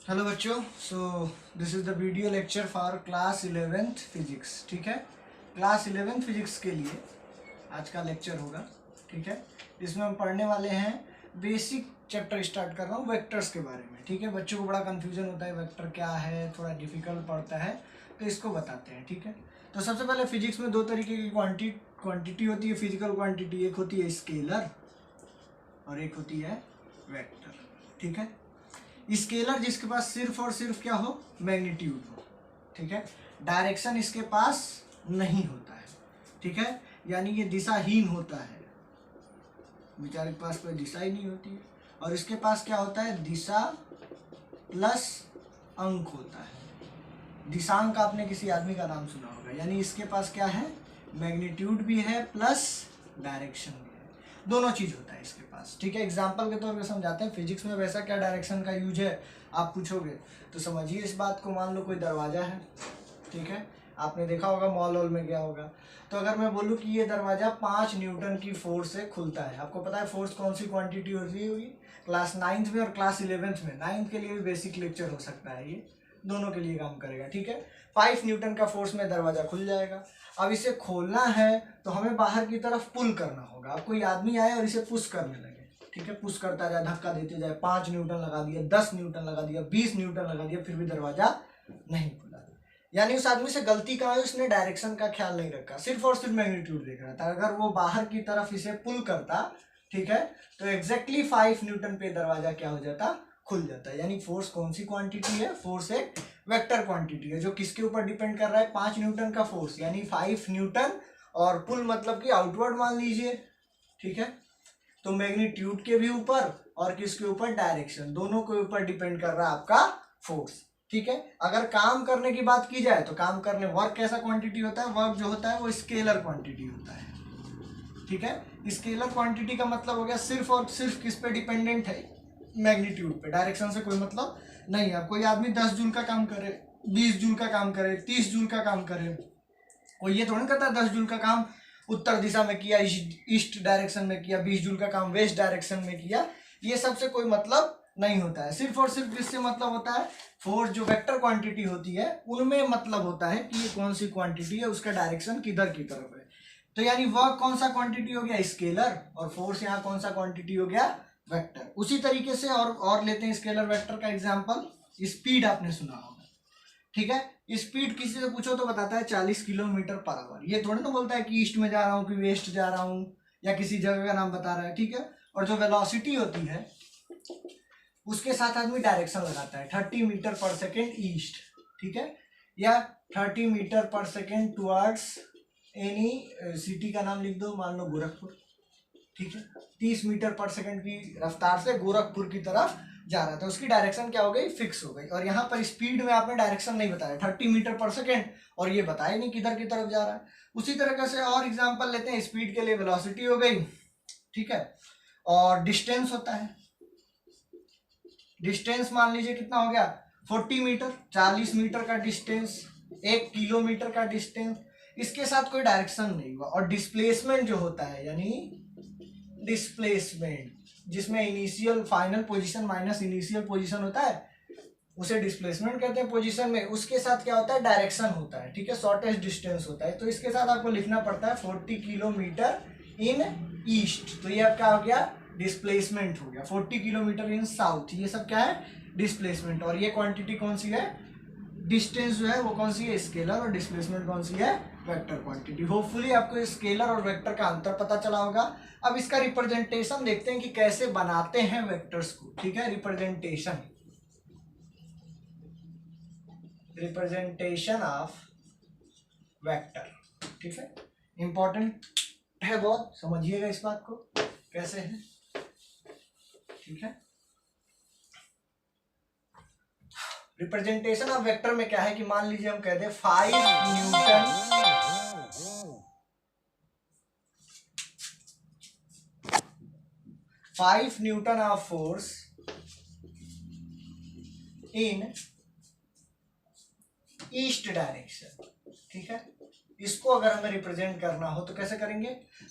Hello बच्चों, this is the video lecture for class 11th physics. ठीक है, class 11th physics के लिए आज का लेक्चर होगा। ठीक है, इसमें हम पढ़ने वाले हैं बेसिक चैप्टर स्टार्ट कर रहा हूँ वेक्टर्स के बारे में। ठीक है, बच्चों को बड़ा कन्फ्यूजन होता है वेक्टर क्या है, थोड़ा डिफिकल्ट पड़ता है, तो इसको बताते हैं। ठीक है, तो सबसे पहले फिजिक्स में दो तरीके की क्वांटिटी होती है, फिजिकल क्वांटिटी। एक होती है स्केलर और एक होती है वेक्टर। ठीक है, स्केलर जिसके पास सिर्फ और सिर्फ क्या हो, मैग्नीट्यूड हो। ठीक है, डायरेक्शन इसके पास नहीं होता है। ठीक है, यानी ये दिशाहीन होता है, बेचारे के पास कोई दिशा ही नहीं होती है। और इसके पास क्या होता है, दिशा प्लस अंक होता है। दिशांक आपने किसी आदमी का नाम सुना होगा, यानी इसके पास क्या है, मैग्नीट्यूड भी है प्लस डायरेक्शन भी है, दोनों चीज होता है इसके पास। ठीक है, एग्जाम्पल के तौर पे समझाते हैं फिजिक्स में वैसा क्या डायरेक्शन का यूज है आप पूछोगे तो समझिए इस बात को। मान लो कोई दरवाजा है, ठीक है, आपने देखा होगा मॉल वॉल में गया होगा, तो अगर मैं बोलूँ कि ये दरवाजा 5 न्यूटन की फोर्स से खुलता है, आपको पता है फोर्स कौन सी क्वांटिटी होती होगी, क्लास 9th में और क्लास 11th में। 9th के लिए भी बेसिक लेक्चर हो सकता है, ये दोनों के लिए काम करेगा। ठीक है, 5 न्यूटन का फोर्स में दरवाजा खुल जाएगा। अब इसे खोलना है तो हमें बाहर की तरफ पुल करना होगा। अब कोई आदमी आए और इसे पुश करने लगे, ठीक है, पुश करता जाए, धक्का देते जाए, 5 न्यूटन लगा दिया, 10 न्यूटन लगा दिया, 20 न्यूटन लगा दिया, फिर भी दरवाजा नहीं खुला। यानी उस आदमी से गलती कहाँ है, उसने डायरेक्शन का ख्याल नहीं रखा, सिर्फ और सिर्फ मैग्नीट्यूड देख रहा था। अगर वो बाहर की तरफ इसे पुल करता, ठीक है, तो एग्जैक्टली 5 न्यूटन पे दरवाजा क्या हो जाता, खुल जाता है। यानी फोर्स कौन सी क्वांटिटी है, फोर्स एक वेक्टर क्वांटिटी है जो किसके ऊपर डिपेंड कर रहा है, 5 न्यूटन का फोर्स यानी 5 न्यूटन, और पुल मतलब कि आउटवर्ड मान लीजिए। ठीक है, तो मैग्नीट्यूड के भी ऊपर और किसके ऊपर, डायरेक्शन, दोनों के ऊपर डिपेंड कर रहा है आपका फोर्स। ठीक है, अगर काम करने की बात की जाए तो काम करने, वर्क कैसा क्वांटिटी होता है, वर्क जो होता है वो स्केलर क्वांटिटी होता है। ठीक है, स्केलर क्वांटिटी का मतलब हो गया सिर्फ और सिर्फ किस पे डिपेंडेंट है, मैग्नीट्यूड पे, डायरेक्शन से कोई मतलब नहीं है। कोई आदमी 10 जूल का काम करे, 20 जूल का काम करे, 30 जूल का काम करे, कोई ये थोड़ा करता है 10 जूल का काम उत्तर दिशा में किया, ईस्ट डायरेक्शन में किया, 20 जूल का काम वेस्ट डायरेक्शन में किया, ये सबसे कोई मतलब नहीं होता है। सिर्फ और सिर्फ इससे मतलब होता है फोर्स जो वेक्टर क्वांटिटी होती है उनमें मतलब होता है कि ये कौन सी क्वांटिटी है, उसका डायरेक्शन किधर की तरफ है। तो यानी वर्क कौन सा क्वांटिटी हो गया, स्केलर, और फोर्स यहाँ कौन सा क्वांटिटी हो गया, वेक्टर। उसी तरीके से और लेते हैं स्केलर वेक्टर का एग्जांपल, स्पीड आपने सुना होगा। ठीक है, स्पीड किसी से पूछो तो बताता है 40 किलोमीटर पर आवर। ये थोड़ा ना बोलता है कि ईस्ट में जा रहा हूँ कि वेस्ट जा रहा हूँ या किसी जगह का नाम बता रहा है। ठीक है, और जो वेलोसिटी होती है उसके साथ आदमी डायरेक्शन लगाता है, 30 मीटर पर सेकेंड ईस्ट, ठीक है, या 30 मीटर पर सेकेंड टुवर्ड्स एनी सिटी का नाम लिख दो, मान लो गोरखपुर। ठीक है, 30 मीटर पर सेकेंड की रफ्तार से गोरखपुर की तरफ जा रहा था, उसकी डायरेक्शन क्या हो गई, फिक्स हो गई। और यहाँ पर स्पीड में आपने डायरेक्शन नहीं बताया, 30 मीटर पर सेकेंड, और ये बताया नहीं किधर की तरफ जा रहा है। उसी तरीके से और एग्जांपल लेते हैं, स्पीड के लिए वेलोसिटी हो गई, ठीक है, और डिस्टेंस होता है। डिस्टेंस मान लीजिए कितना हो गया, 40 मीटर, 40 मीटर का डिस्टेंस, 1 किलोमीटर का डिस्टेंस, इसके साथ कोई डायरेक्शन नहीं हुआ। और डिस्प्लेसमेंट जो होता है, यानी डिस्प्लेसमेंट जिसमें initial final position minus initial position होता है, उसे डिस्प्लेसमेंट कहते हैं पोजीशन में, उसके साथ क्या होता है, डायरेक्शन होता है। ठीक है, शॉर्टेस्ट डिस्टेंस होता है, तो इसके साथ आपको लिखना पड़ता है 40 किलोमीटर इन ईस्ट, तो ये अब क्या हो गया, डिस्प्लेसमेंट हो गया। 40 किलोमीटर इन साउथ, ये सब क्या है, डिस्प्लेसमेंट। और ये क्वांटिटी कौन सी है, डिस्टेंस जो है वो कौन सी है, स्केलर, और डिस्प्लेसमेंट कौन सी है, वेक्टर क्वांटिटी। होपफुली आपको स्केलर और वेक्टर का अंतर पता चला होगा। अब इसका रिप्रेजेंटेशन देखते हैं कि कैसे बनाते हैं वेक्टर्स को। ठीक है, रिप्रेजेंटेशन ऑफ वेक्टर, ठीक है, इंपॉर्टेंट है बहुत, समझिएगा इस बात को कैसे है। ठीक है, रिप्रेजेंटेशन ऑफ वेक्टर में क्या है कि मान लीजिए हम कहते हैं 5 Newton of force in east direction. ठीक है, इसको अगर हमें रिप्रेजेंट करना हो तो कैसे करेंगे,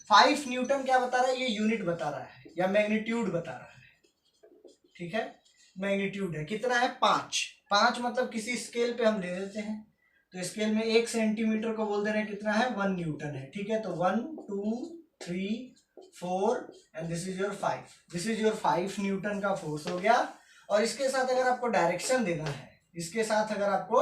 5 न्यूटन क्या बता रहा है, ये यूनिट बता रहा है या मैग्नीट्यूड बता रहा है। ठीक है, मैग्नीट्यूड है, कितना है 5। 5 मतलब किसी स्केल पे हम ले लेते हैं, तो स्केल में 1 सेंटीमीटर को बोल दे रहे हैं कितना है 1 न्यूटन है, ठीक है। तो 1 2 3 4 and this is your 5, this is your 5 Newton का फोर्स हो गया। और इसके साथ अगर आपको डायरेक्शन देना है, इसके साथ अगर आपको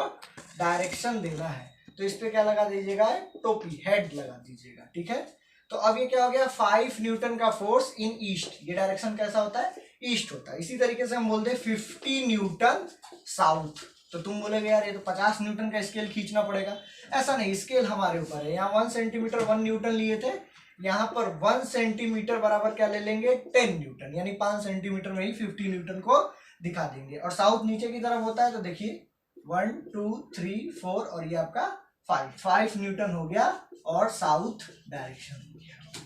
डायरेक्शन देना है तो इस पे क्या लगा दीजिएगा, टोपी, हेड लगा दीजिएगा, ठीक है। तो अब ये क्या हो गया 5 न्यूटन का फोर्स इन ईस्ट, ये डायरेक्शन कैसा होता है, ईस्ट होता है। इसी तरीके से हम बोलते हैं 50 न्यूटन साउथ, तो तुम बोलेगे यार ये तो 50 न्यूटन का स्केल खींचना पड़ेगा, ऐसा नहीं, स्केल हमारे ऊपर है। यहाँ 1 सेंटीमीटर 1 न्यूटन लिए थे, यहाँ पर 1 सेंटीमीटर बराबर क्या ले लेंगे 10 न्यूटन, यानी 5 सेंटीमीटर में ही 50 न्यूटन को दिखा देंगे। और साउथ नीचे की तरफ होता है, तो देखिए 1 2 3 4 और ये आपका 5 न्यूटन हो गया और साउथ डायरेक्शन हो गया,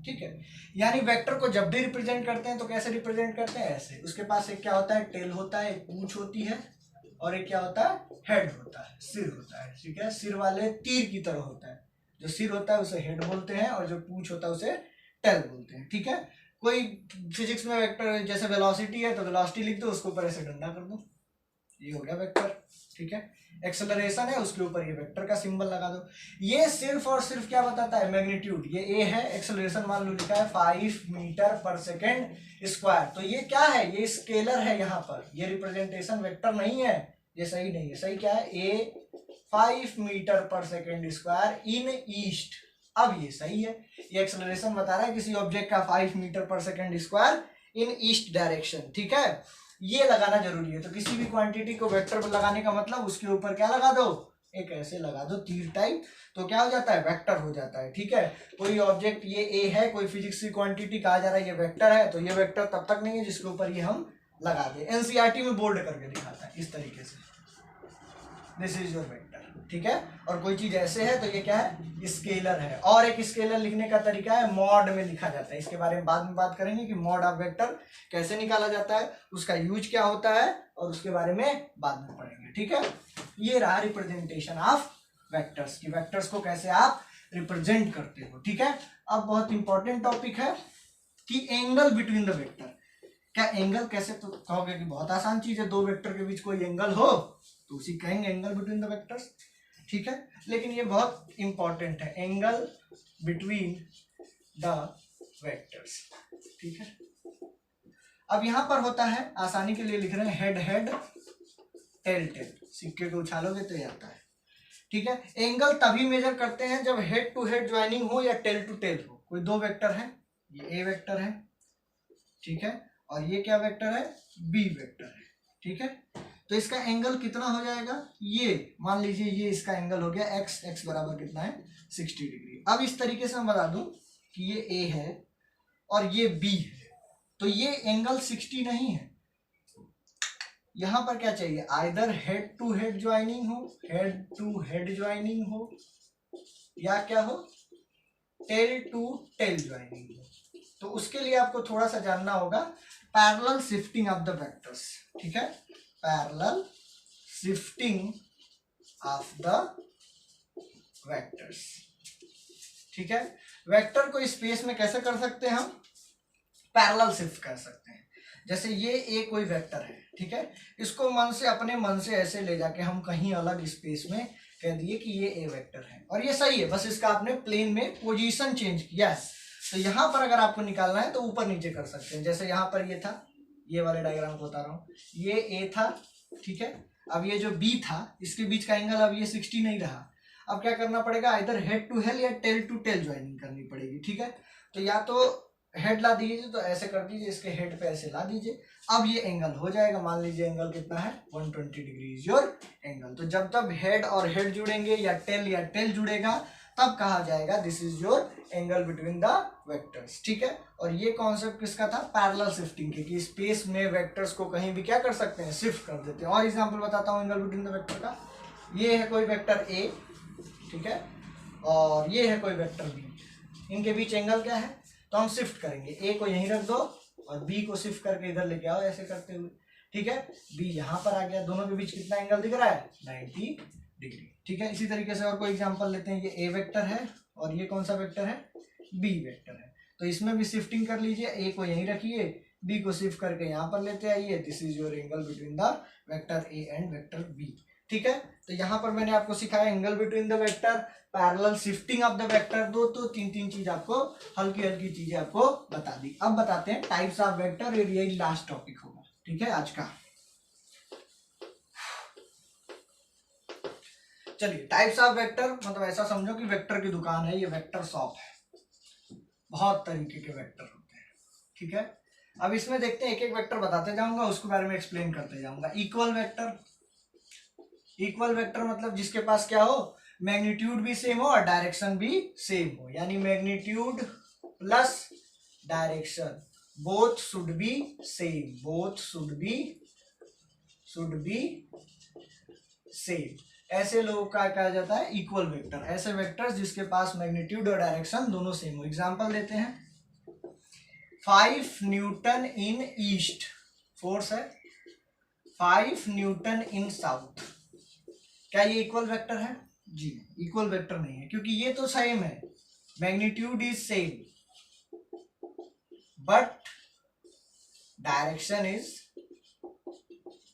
ठीक है। यानी वेक्टर को जब भी रिप्रेजेंट करते हैं तो कैसे रिप्रेजेंट करते हैं, ऐसे। उसके पास एक क्या होता है, टेल होता है, एक पूंछ होती है, और एक क्या होता है, हेड होता है, सिर होता है, ठीक है। सिर वाले तीर की तरह होता है, जो सिर होता है उसे हेड बोलते हैं और जो पूंछ होता है उसे टेल बोलते हैं, ठीक है। कोई फिजिक्स में वेक्टर जैसे वेलोसिटी है तो वेलोसिटी लिख दो, उसके ऊपर ऐसे डंडा कर दो, ये हो गया वेक्टर, ठीक है। एक्सेलरेशन है, उसके ऊपर ये वेक्टर का सिंबल लगा दो। ये सिर्फ और सिर्फ क्या बताता है, मैग्नीट्यूड, ये ए है, एक्सेलरेशन मान लो लिखा है 5 मीटर पर सेकेंड स्क्वायर, तो ये क्या है, ये स्केलर है, यहाँ पर ये रिप्रेजेंटेशन वेक्टर नहीं है, ये सही नहीं है। सही क्या है, ए 5 मीटर पर सेकेंड स्क्वायर इन ईस्ट, अब ये सही है। ये एक्सेलरेशन बता रहा है किसी ऑब्जेक्ट का 5 मीटर पर सेकेंड स्क्वायर इन ईस्ट डायरेक्शन, ठीक है। ये लगाना जरूरी है, तो किसी भी क्वांटिटी को वेक्टर पर लगाने का मतलब उसके ऊपर क्या लगा दो, एक ऐसे लगा दो तीर टाइप, तो क्या हो जाता है, वेक्टर हो जाता है, ठीक है। कोई ऑब्जेक्ट ये ए है, कोई फिजिक्स की क्वांटिटी कहा जा रहा है ये वेक्टर है, तो ये वेक्टर तब तक नहीं है जिसके ऊपर ये हम लगा दे। एनसीईआरटी में बोल्ड करके दिखाता है इस तरीके से, दिस इज योर वेक्टर, ठीक है। और कोई चीज ऐसे है तो ये क्या है, स्केलर है। और एक स्केलर लिखने का तरीका है, मॉड में लिखा जाता है, इसके बारे में बाद में बात करेंगे कि मॉड ऑफ वेक्टर कैसे निकाला जाता है, उसका यूज क्या होता है, और उसके बारे में बाद में पढ़ेंगे, ठीक है। ये रहा रिप्रेजेंटेशन ऑफ वेक्टर्स की, वेक्टर्स को कैसे आप रिप्रेजेंट करते हो, ठीक है। अब बहुत इंपॉर्टेंट टॉपिक है कि एंगल बिटवीन द वेक्टर, क्या एंगल कैसे, तो कहोगे कि बहुत आसान चीज है, दो वेक्टर के बीच कोई एंगल हो तो उसी कहेंगे एंगल बिटवीन द वेक्टर्स, ठीक है। लेकिन ये बहुत इंपॉर्टेंट है, एंगल बिटवीन द वेक्टर्स, ठीक है। अब यहां पर होता है, आसानी के लिए लिख रहे हैं, हेड हेड टेल टेल, सिक्के को उछालोगे तो ये आता है, ठीक है। एंगल तभी मेजर करते हैं जब हेड टू हेड ज्वाइनिंग हो या टेल टू टेल हो। कोई दो वेक्टर है, ये ए वेक्टर है, ठीक है, और ये क्या वेक्टर है, बी वेक्टर है, ठीक है। तो इसका एंगल कितना हो जाएगा, ये मान लीजिए ये इसका एंगल हो गया एक्स, एक्स बराबर कितना है 60 डिग्री। अब इस तरीके से मैं बता दूं कि ये ए है और ये बी है, तो ये एंगल 60 नहीं है। यहां पर क्या चाहिए, either head to head joining हो, हेड टू हेड ज्वाइनिंग हो, या क्या हो, टेल टू टेल ज्वाइनिंग हो। तो उसके लिए आपको थोड़ा सा जानना होगा parallel shifting of the vectors, ठीक है, parallel shifting of the vectors, ठीक है। वेक्टर को स्पेस में कैसे कर सकते हैं हम, पैरेलल शिफ्ट कर सकते हैं। जैसे ये ए कोई वेक्टर है, ठीक है, इसको मन से, अपने मन से ऐसे ले जाके हम कहीं अलग स्पेस में कह दिए कि ये ए वेक्टर है, और ये सही है, बस इसका आपने प्लेन में पोजीशन चेंज किया है। तो यहां पर अगर आपको निकालना है तो ऊपर नीचे कर सकते हैं। जैसे यहां पर ये था, ये वाले डायग्राम को बता रहा हूं, ये ए था, ठीक है। अब ये जो बी था, इसके बीच का एंगल अब ये 60 नहीं रहा। अब क्या करना पड़ेगा, इधर हेड टू हेड या टेल टू टेल ज्वाइनिंग करनी पड़ेगी, ठीक है। तो या तो हेड ला दीजिए, तो ऐसे कर दीजिए, इसके हेड पे ऐसे ला दीजिए, अब ये एंगल हो जाएगा। मान लीजिए एंगल कितना है 120 डिग्री इज योर एंगल। तो जब तब हेड और हेड जुड़ेंगे या टेल जुड़ेगा तब कहा जाएगा this is your angle between the vectors, ठीक है। और ये कॉन्सेप्ट किसका था, पैरेलल शिफ्टिंग के, कि स्पेस में वेक्टर्स को कहीं भी क्या कर सकते हैं, शिफ्ट कर देते हैं। और एग्जांपल बताता हूँ एंगल बिटवीन द वेक्टर का, ये है कोई वेक्टर ए, ठीक है, और ये है कोई वेक्टर बी, इनके बीच एंगल क्या है, तो हम शिफ्ट करेंगे, ए को यहीं रख दो और बी को शिफ्ट करके इधर लेके आओ, ऐसे करते हुए, ठीक है। बी यहाँ पर आ गया, दोनों के बीच कितना एंगल दिख रहा है 90 डिग्री, ठीक है। इसी तरीके से और कोई एग्जांपल लेते हैं, ये ए वेक्टर है और ये कौन सा वेक्टर है, बी वेक्टर है, तो इसमें भी शिफ्टिंग कर लीजिए, ए को यहीं रखिए, बी को शिफ्ट करके यहाँ पर लेते आइए, this is your angle between the vector A and vector B. ठीक है, तो यहाँ पर मैंने आपको सिखाया angle between the vector, parallel shifting of the vector, दो तो तीन चीज आपको हल्की हल्की चीजें आपको बता दी। अब बताते हैं टाइप्स ऑफ वेक्टर, यही लास्ट टॉपिक होगा। ठीक है आज का, चलिए टाइप्स ऑफ वेक्टर मतलब ऐसा समझो कि वेक्टर की दुकान है, ये वेक्टर शॉप है, बहुत तरीके के वेक्टर होते हैं। ठीक है, अब इसमें देखते हैं, एक एक वेक्टर बताते जाऊंगा, उसके बारे में एक्सप्लेन करते जाऊंगा। इक्वल वेक्टर, इक्वल वेक्टर मतलब जिसके पास क्या हो, मैग्नीट्यूड भी सेम हो और डायरेक्शन भी सेम हो, यानी magnitude plus direction both should be same, both should be same, ऐसे लोगों का कहा जाता है इक्वल वेक्टर। ऐसे वेक्टर्स जिसके पास मैग्नीट्यूड और डायरेक्शन दोनों सेम हो। एग्जांपल देते हैं, 5 न्यूटन इन ईस्ट, फोर्स है, 5 न्यूटन इन साउथ, क्या ये इक्वल वेक्टर है? जी इक्वल वेक्टर नहीं है, क्योंकि ये तो सेम है, magnitude is same but direction is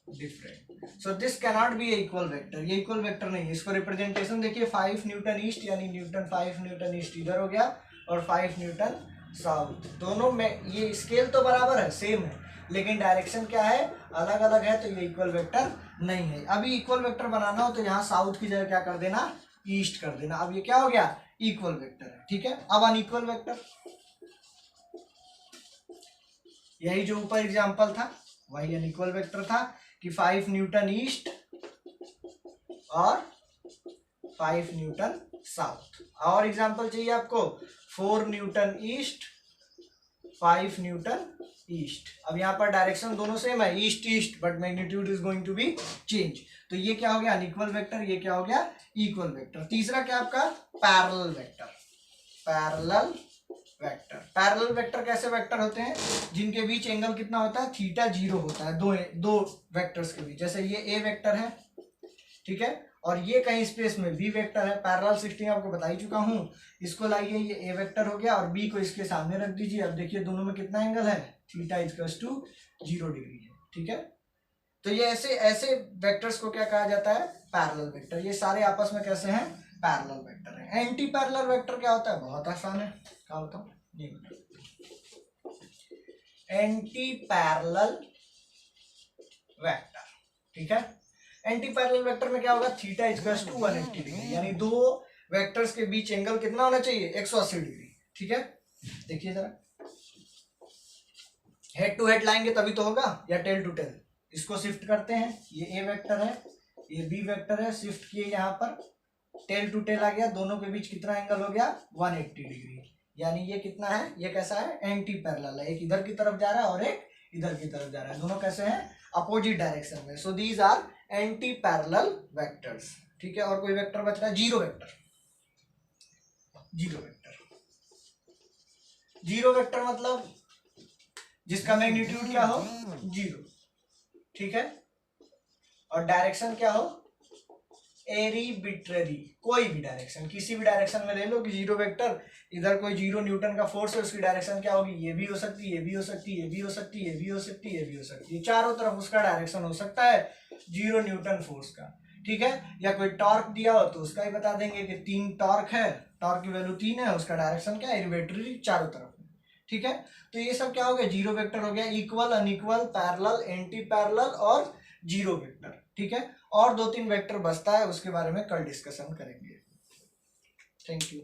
different, so this cannot be equal vector, ये इक्वल वेक्टर नहीं है। इसको रिप्रेजेंटेशन देखिए, 5 न्यूटन ईस्ट यानी न्यूटन 5 न्यूटन ईस्ट इधर हो गया और 5 न्यूटन साउथ, दोनों में ये स्केल तो बराबर है, सेम है, लेकिन डायरेक्शन क्या है, अलग अलग है, तो ये इक्वल वेक्टर नहीं है। अभी इक्वल वेक्टर बनाना हो तो यहाँ साउथ की जगह क्या कर देना, ईस्ट कर देना, अब ये क्या हो गया, इक्वल वेक्टर है। ठीक है, अब अनइक्वल वेक्टर, यही जो ऊपर एग्जांपल था वही अनइक्वल वेक्टर था कि 5 न्यूटन ईस्ट और 5 न्यूटन साउथ। और एग्जांपल चाहिए आपको, 4 न्यूटन ईस्ट 5 न्यूटन ईस्ट। अब यहाँ पर डायरेक्शन दोनों सेम है, east east, but magnitude is going to be change, तो ये क्या हो गया अनइक्वल वेक्टर, ये क्या हो गया इक्वल वेक्टर। तीसरा क्या आपका, parallel vector, parallel vector, parallel vector कैसे वेक्टर होते हैं, जिनके बीच एंगल कितना होता है, थीटा 0 होता है, दो वेक्टर्स के बीच, जैसे ये ए वेक्टर है, ठीक है, और ये कहीं स्पेस में बी वेक्टर है, पैरेलल शिफ्टिंग आपको बता ही चुका हूं। इसको लाइए, ये ए वेक्टर हो गया और बी को इसके सामने रख दीजिए, अब देखिए दोनों में कितना एंगल है, थीटा इक्वल्स टू 0 डिग्री है। ठीक है, तो ये ऐसे वेक्टर्स को क्या कहा जाता है, पैरेलल वेक्टर। ये सारे आपस में कैसे हैं, पैरेलल वेक्टर है। एंटी पैरेलल वेक्टर क्या होता है, बहुत आसान है, क्या बताऊं, नहीं बताओ, एंटी पैरेलल वेक्टर। ठीक है, एंटी पैरेलल वेक्टर में क्या होगा, थीटा इक्वल्स टू 180 डिग्री, यानी दो वेक्टर्स के बीच एंगल कितना होना चाहिए, 180 डिग्री। ठीक है, देखिए जरा, हेड टू हेड लाएंगे तभी तो होगा, या टेल टू टेल। इसको शिफ्ट करते हैं, ये ए वेक्टर है, ये बी वेक्टर है, शिफ्ट किए यहाँ पर, टेल टू टेल आ गया, दोनों के बीच कितना एंगल हो गया, 180 डिग्री, यानी ये कितना है, ये कैसा है, एंटी पैरेलल है, एक इधर की तरफ जा रहा है और एक इधर की तरफ जा रहा है, दोनों कैसे हैं, अपोजिट डायरेक्शन में। So these are anti parallel vectors. ठीक है, और कोई वेक्टर बच रहा है, zero vector, zero vector, zero vector मतलब जिसका मैग्नीट्यूड क्या हो, 0। ठीक है, और डायरेक्शन क्या हो, एरिबिट्ररी, कोई भी डायरेक्शन, किसी भी डायरेक्शन में ले लो कि जीरो वेक्टर, इधर कोई 0 न्यूटन का फोर्स है, उसकी डायरेक्शन क्या होगी, ये भी हो सकती है, ये भी हो सकती है, ये भी हो सकती है, ये भी हो सकती है, ये भी हो सकती है, चारों तरफ उसका डायरेक्शन हो सकता है 0 न्यूटन फोर्स का। ठीक है, या कोई टॉर्क दिया हो तो उसका ही बता देंगे कि 3 टॉर्क है, टॉर्क की वैल्यू 3 है, उसका डायरेक्शन क्या है, एरिबिट्ररी, चारों तरफ। ठीक है, तो ये सब क्या हो गया, जीरो वेक्टर हो गया, equal, unequal, parallel, anti parallel और जीरो वेक्टर। ठीक है, और 2-3 वेक्टर बचता है, उसके बारे में कल डिस्कशन करेंगे। Thank you.